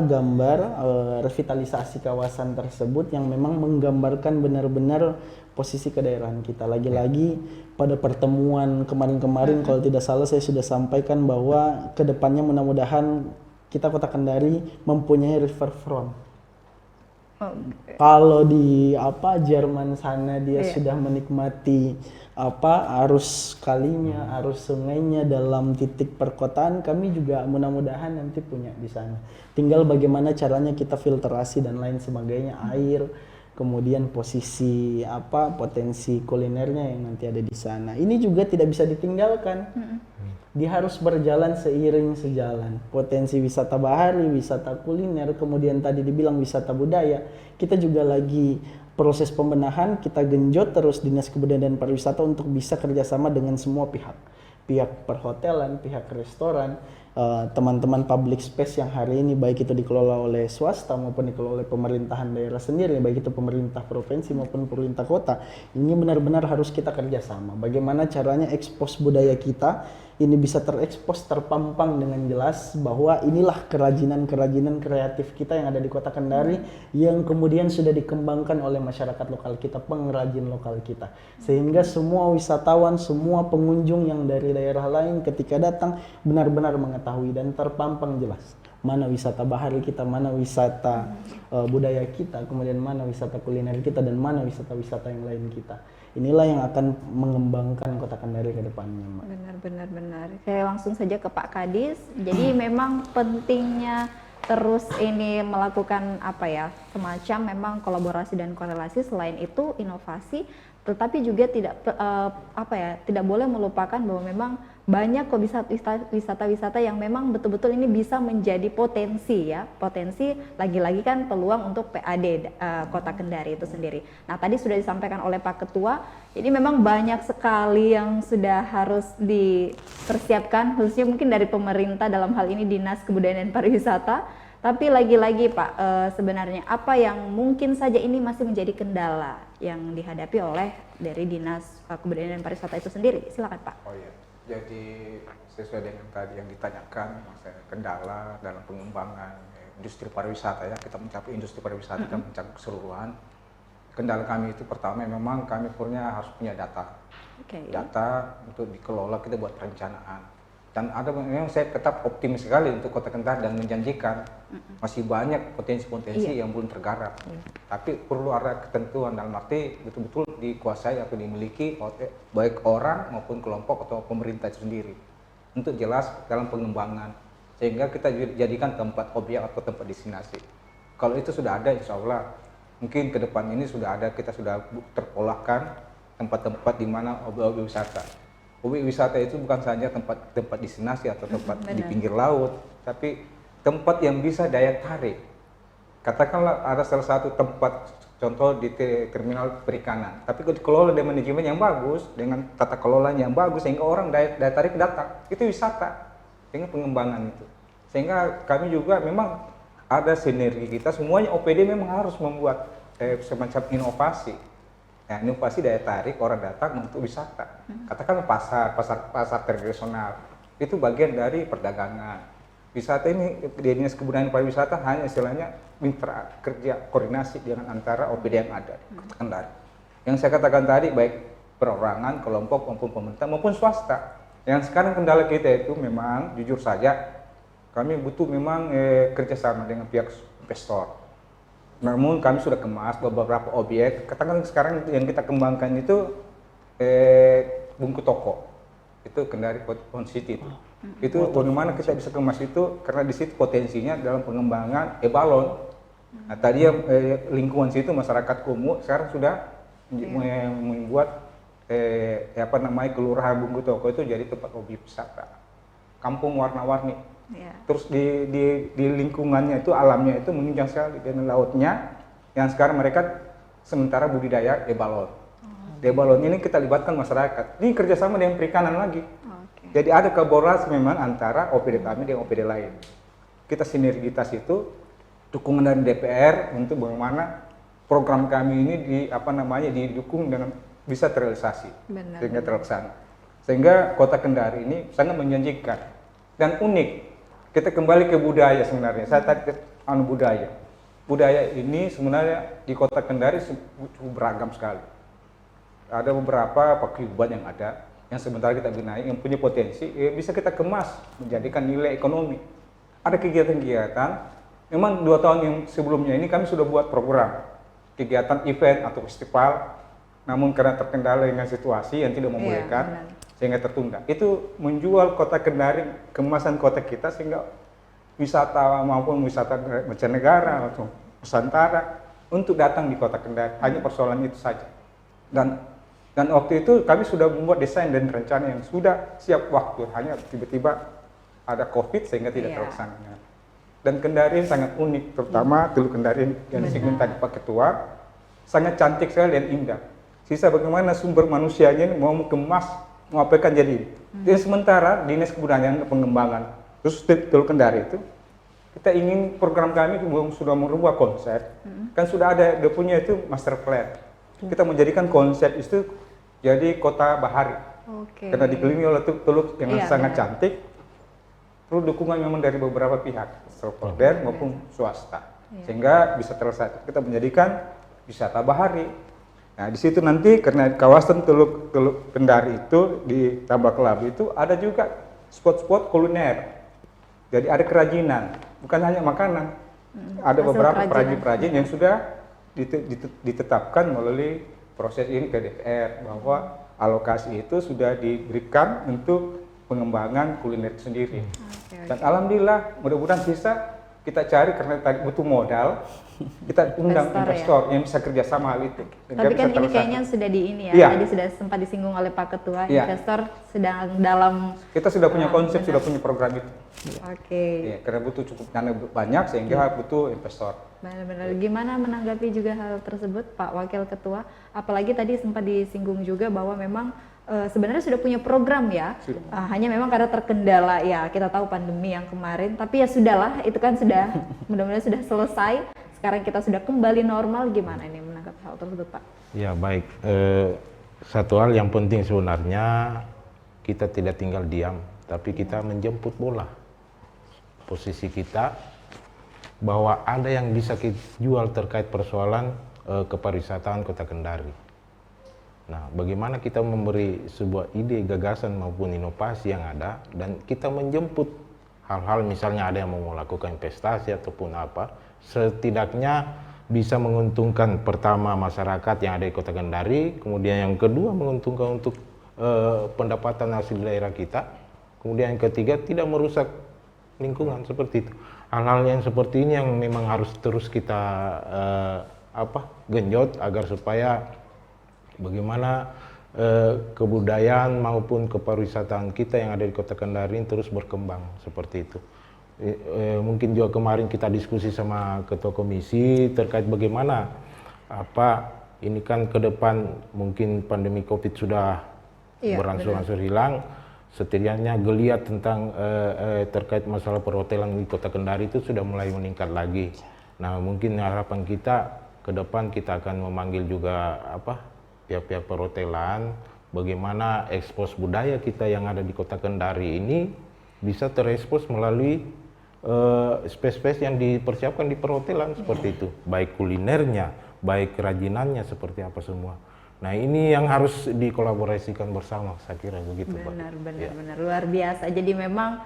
gambar revitalisasi kawasan tersebut yang memang menggambarkan benar-benar posisi kedaerahan kita. Lagi-lagi pada pertemuan kemarin-kemarin kalau tidak salah saya sudah sampaikan bahwa kedepannya mudah-mudahan kita Kota Kendari mempunyai riverfront. Kalau di Jerman sana dia sudah menikmati arus kalinya, arus sungainya dalam titik perkotaan, kami juga mudah-mudahan nanti punya di sana. Tinggal bagaimana caranya kita filterasi dan lain sebagainya, air, kemudian posisi potensi kulinernya yang nanti ada di sana. Ini juga tidak bisa ditinggalkan. Dia harus berjalan seiring sejalan. Potensi wisata bahari, wisata kuliner, kemudian tadi dibilang wisata budaya. Kita juga lagi proses pembenahan, kita genjot terus Dinas Kebudayaan dan Pariwisata untuk bisa kerjasama dengan semua pihak. Pihak perhotelan, pihak restoran, teman-teman public space yang hari ini baik itu dikelola oleh swasta maupun dikelola oleh pemerintahan daerah sendiri, baik itu pemerintah provinsi maupun pemerintah kota. Ini benar-benar harus kita kerjasama. Bagaimana caranya ekspos budaya kita ini bisa terekspos, terpampang dengan jelas bahwa inilah kerajinan-kerajinan kreatif kita yang ada di Kota Kendari yang kemudian sudah dikembangkan oleh masyarakat lokal kita, pengrajin lokal kita. Sehingga semua wisatawan, semua pengunjung yang dari daerah lain ketika datang benar-benar mengetahui dan terpampang jelas mana wisata bahari kita, mana wisata budaya kita, kemudian mana wisata kuliner kita, dan mana wisata-wisata yang lain kita. Inilah yang akan mengembangkan Kota Kendari ke depannya, Mbak. Benar. Saya langsung saja ke Pak Kadis. Jadi memang pentingnya terus ini melakukan semacam memang kolaborasi dan korelasi, selain itu inovasi, tetapi juga tidak boleh melupakan bahwa memang banyak kok wisata-wisata yang memang betul-betul ini bisa menjadi potensi lagi-lagi kan peluang untuk PAD Kota Kendari itu sendiri. Nah, tadi sudah disampaikan oleh Pak Ketua, jadi memang banyak sekali yang sudah harus dipersiapkan, khususnya mungkin dari pemerintah dalam hal ini Dinas Kebudayaan dan Pariwisata. Tapi lagi-lagi Pak, sebenarnya apa yang mungkin saja ini masih menjadi kendala yang dihadapi oleh dari Dinas Kebudayaan dan Pariwisata itu sendiri? Silakan Pak. Oh iya, jadi sesuai dengan tadi yang ditanyakan, maksudnya kendala dalam pengembangan industri pariwisata ya, kita mencapai industri pariwisata, kita mencapai keseluruhan. Kendala kami itu pertama memang kami harus punya data. Data untuk dikelola, kita buat perencanaan. Dan memang saya tetap optimis sekali untuk Kota Kendari dan menjanjikan masih banyak potensi-potensi yang belum tergarap. Tapi perlu ada ketentuan dalam arti betul-betul dikuasai atau dimiliki baik orang maupun kelompok atau pemerintah itu sendiri untuk jelas dalam pengembangan, sehingga kita jadikan tempat objek atau tempat destinasi. Kalau itu sudah ada, insya Allah mungkin ke depan ini kita sudah terpolahkan tempat-tempat di mana objek wisata. Objek wisata itu bukan saja tempat destinasi atau tempat di pinggir laut, tapi tempat yang bisa daya tarik. Katakanlah ada salah satu tempat, contoh di terminal perikanan, tapi kalau dikelola dengan manajemen yang bagus, dengan tata kelola yang bagus, sehingga orang daya tarik datang, itu wisata dengan pengembangan itu. Sehingga kami juga memang ada sinergi kita, semuanya OPD memang harus membuat semacam inovasi Nah, inovasi daya tarik orang datang untuk wisata. Katakan pasar tradisional itu bagian dari perdagangan. Wisata ini di dinas kebudayaan pariwisata hanya istilahnya mitra kerja koordinasi dengan antara OPD yang ada di Kota Kendari. Yang saya katakan tadi baik perorangan, kelompok maupun pemerintah maupun swasta. Yang sekarang kendala kita itu memang jujur saja kami butuh memang kerjasama dengan pihak investor. Namun kami sudah kemas beberapa objek. Katakan sekarang yang kita kembangkan itu Bungku Toko, itu Kendari Pond City itu. Itu bagaimana kita bisa kemas itu karena di situ potensinya dalam pengembangan balon. Nah, tadi yang lingkungan situ masyarakat kumuh sekarang sudah membuat kelurahan Bungku Toko itu jadi tempat objek wisata. Kampung warna-warni. Terus di lingkungannya itu alamnya itu menunjang sekali dengan lautnya yang sekarang mereka sementara budidaya balon. Balon ini kita libatkan masyarakat. Ini kerjasama dengan perikanan lagi. Jadi ada kolaborasi memang antara OPD kami dengan OPD lain. Kita sinergitas itu dukungan dari DPR untuk bagaimana program kami ini didukung dengan bisa terrealisasi sehingga terlaksana. Sehingga Kota Kendari ini sangat menjanjikan dan unik. Kita kembali ke budaya sebenarnya. Saya tadi budaya. Budaya ini sebenarnya di Kota Kendari cukup beragam sekali. Ada beberapa paguyuban yang ada yang sementara kita benahi, yang punya potensi, bisa kita kemas menjadikan nilai ekonomi. Ada kegiatan-kegiatan, memang 2 tahun yang sebelumnya ini kami sudah buat program kegiatan event atau festival, namun karena terkendala dengan situasi yang tidak membolehkan, sehingga tertunda. Itu menjual Kota Kendari, kemasan kota kita sehingga wisata maupun wisata mancanegara atau Nusantara untuk datang di Kota Kendari. Hanya persoalan itu saja. Dan waktu itu kami sudah membuat desain dan rencana yang sudah siap waktu, hanya tiba-tiba ada COVID sehingga tidak terlaksana. Dan Kendari sangat unik, terutama Teluk Kendari yang disinggung tadi Pak Ketua, sangat cantik sekali dan indah. Sisa bagaimana sumber manusianya ini mau kemas, mau apakan jadi. Dan sementara Dinas Kebudayaan dan Pengembangan, khusus Teluk Kendari itu, kita ingin program kami sudah merubah konsep, kan sudah ada, dia punya itu master plan. Kita menjadikan konsep itu jadi kota bahari. Karena dikelilingi oleh teluk yang sangat cantik, perlu dukungan memang dari beberapa pihak, stakeholder maupun swasta, sehingga bisa terselesaikan. Kita menjadikan wisata bahari. Nah di situ nanti karena kawasan Teluk Kendari itu di Tambak Kelabu itu ada juga spot-spot kuliner. Jadi ada kerajinan, bukan hanya makanan. Ada beberapa perajin-perajin yang sudah ditetapkan melalui proses ini ke DPR bahwa alokasi itu sudah diberikan untuk pengembangan kuliner itu sendiri. Dan alhamdulillah mudah-mudahan sisa kita cari karena tadi butuh modal, kita undang investor yang bisa kerjasama hal itu. Tapi kan ini kayaknya sudah tadi sudah sempat disinggung oleh Pak Ketua, investor sedang dalam. Kita sudah punya konsep, sudah punya program itu. Karena butuh cukup dana banyak sehingga butuh investor. Benar-benar. Gimana menanggapi juga hal tersebut Pak Wakil Ketua? Apalagi tadi sempat disinggung juga bahwa memang sebenarnya sudah punya program ya, hanya memang karena terkendala ya, kita tahu pandemi yang kemarin, tapi ya sudahlah, itu kan sudah mudah-mudahan sudah selesai, sekarang kita sudah kembali normal. Gimana ini menanggapi hal tersebut Pak? Ya baik, satu hal yang penting sebenarnya kita tidak tinggal diam, tapi kita menjemput bola. Posisi kita bahwa ada yang bisa kita jual terkait persoalan kepariwisataan Kota Kendari. Nah, bagaimana kita memberi sebuah ide, gagasan maupun inovasi yang ada, dan kita menjemput hal-hal misalnya ada yang mau melakukan investasi ataupun apa, setidaknya bisa menguntungkan pertama masyarakat yang ada di Kota Kendari, kemudian yang kedua menguntungkan untuk pendapatan hasil daerah kita, kemudian yang ketiga tidak merusak lingkungan seperti itu. Hal-hal yang seperti ini yang memang harus terus kita genjot agar supaya bagaimana kebudayaan maupun kepariwisataan kita yang ada di Kota Kendari terus berkembang seperti itu. Mungkin juga kemarin kita diskusi sama Ketua Komisi terkait bagaimana ini kan ke depan mungkin pandemi COVID sudah berangsur-angsur hilang, setidaknya geliat tentang terkait masalah perhotelan di Kota Kendari itu sudah mulai meningkat lagi. Nah mungkin harapan kita ke depan kita akan memanggil juga pihak-pihak perhotelan, bagaimana ekspos budaya kita yang ada di Kota Kendari ini bisa terekspos melalui space-space yang dipersiapkan di perhotelan seperti itu, baik kulinernya, baik kerajinannya seperti apa semua. Nah ini yang harus dikolaborasikan bersama, saya kira begitu Pak. Benar, luar biasa. Jadi memang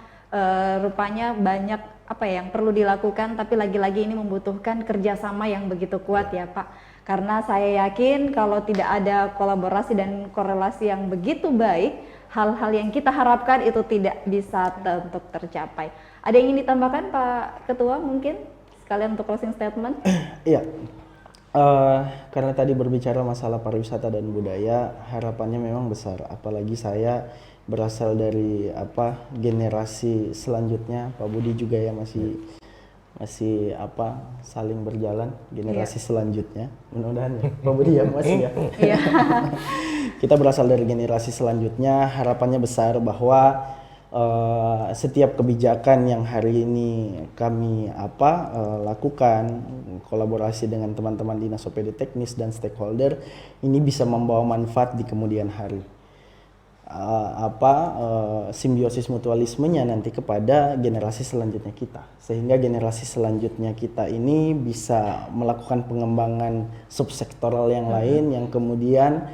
rupanya banyak apa ya yang perlu dilakukan, tapi lagi-lagi ini membutuhkan kerjasama yang begitu kuat ya Pak. Karena saya yakin kalau tidak ada kolaborasi dan korelasi yang begitu baik, hal-hal yang kita harapkan itu tidak bisa untuk tercapai. Ada yang ingin ditambahkan Pak Ketua mungkin sekalian untuk closing statement? Iya. Karena tadi berbicara masalah pariwisata dan budaya, harapannya memang besar. Apalagi saya berasal dari generasi selanjutnya, Pak Budi juga ya masih saling berjalan generasi selanjutnya. Mudah-mudahan ya, Pak Budi ya masih ya. Kita berasal dari generasi selanjutnya, harapannya besar bahwa setiap kebijakan yang hari ini kami lakukan kolaborasi dengan teman-teman dinas OPD teknis dan stakeholder ini bisa membawa manfaat di kemudian hari. Simbiosis mutualismenya nanti kepada generasi selanjutnya kita, sehingga generasi selanjutnya kita ini bisa melakukan pengembangan subsektoral yang lain yang kemudian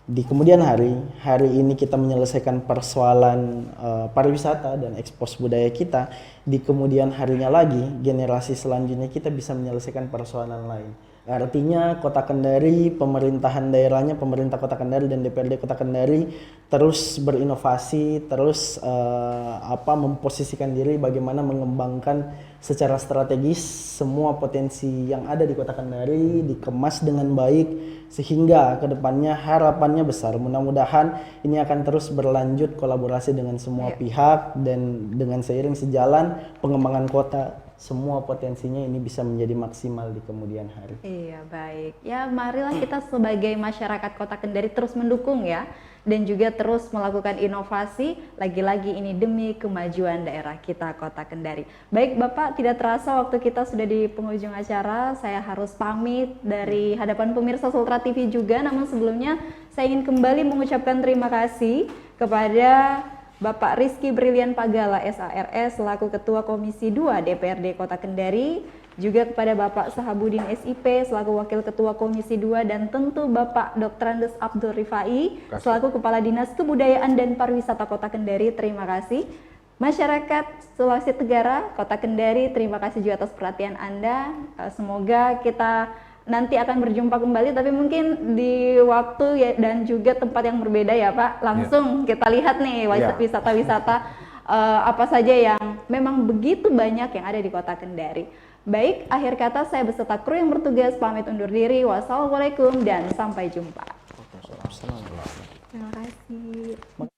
di kemudian hari ini kita menyelesaikan persoalan pariwisata dan ekspos budaya kita, di kemudian harinya lagi generasi selanjutnya kita bisa menyelesaikan persoalan lain. Artinya Kota Kendari, pemerintahan daerahnya, pemerintah Kota Kendari dan DPRD Kota Kendari terus berinovasi, terus memposisikan diri bagaimana mengembangkan secara strategis semua potensi yang ada di Kota Kendari, dikemas dengan baik sehingga kedepannya harapannya besar. Mudah-mudahan ini akan terus berlanjut kolaborasi dengan semua pihak dan dengan seiring sejalan pengembangan kota, semua potensinya ini bisa menjadi maksimal di kemudian hari. Iya, baik. Ya, marilah kita sebagai masyarakat Kota Kendari terus mendukung ya, dan juga terus melakukan inovasi, lagi-lagi ini demi kemajuan daerah kita Kota Kendari. Baik Bapak, tidak terasa waktu kita sudah di penghujung acara, saya harus pamit dari hadapan pemirsa Sultra TV juga, namun sebelumnya saya ingin kembali mengucapkan terima kasih kepada Bapak Rizky Brilian Pagala SARS selaku Ketua Komisi 2 DPRD Kota Kendari, juga kepada Bapak Sahabudin SIP selaku Wakil Ketua Komisi 2, dan tentu Bapak Dr. Andes Abdul Rifai selaku Kepala Dinas Kebudayaan dan Pariwisata Kota Kendari. Terima kasih. Masyarakat Sulawesi Tenggara, Kota Kendari, terima kasih juga atas perhatian Anda. Semoga kita nanti akan berjumpa kembali, tapi mungkin di waktu dan juga tempat yang berbeda ya Pak. Langsung kita lihat nih wisata-wisata apa saja yang memang begitu banyak yang ada di Kota Kendari. Baik, akhir kata saya beserta kru yang bertugas pamit undur diri. Wassalamualaikum dan sampai jumpa. Waalaikumsalam. Terima kasih.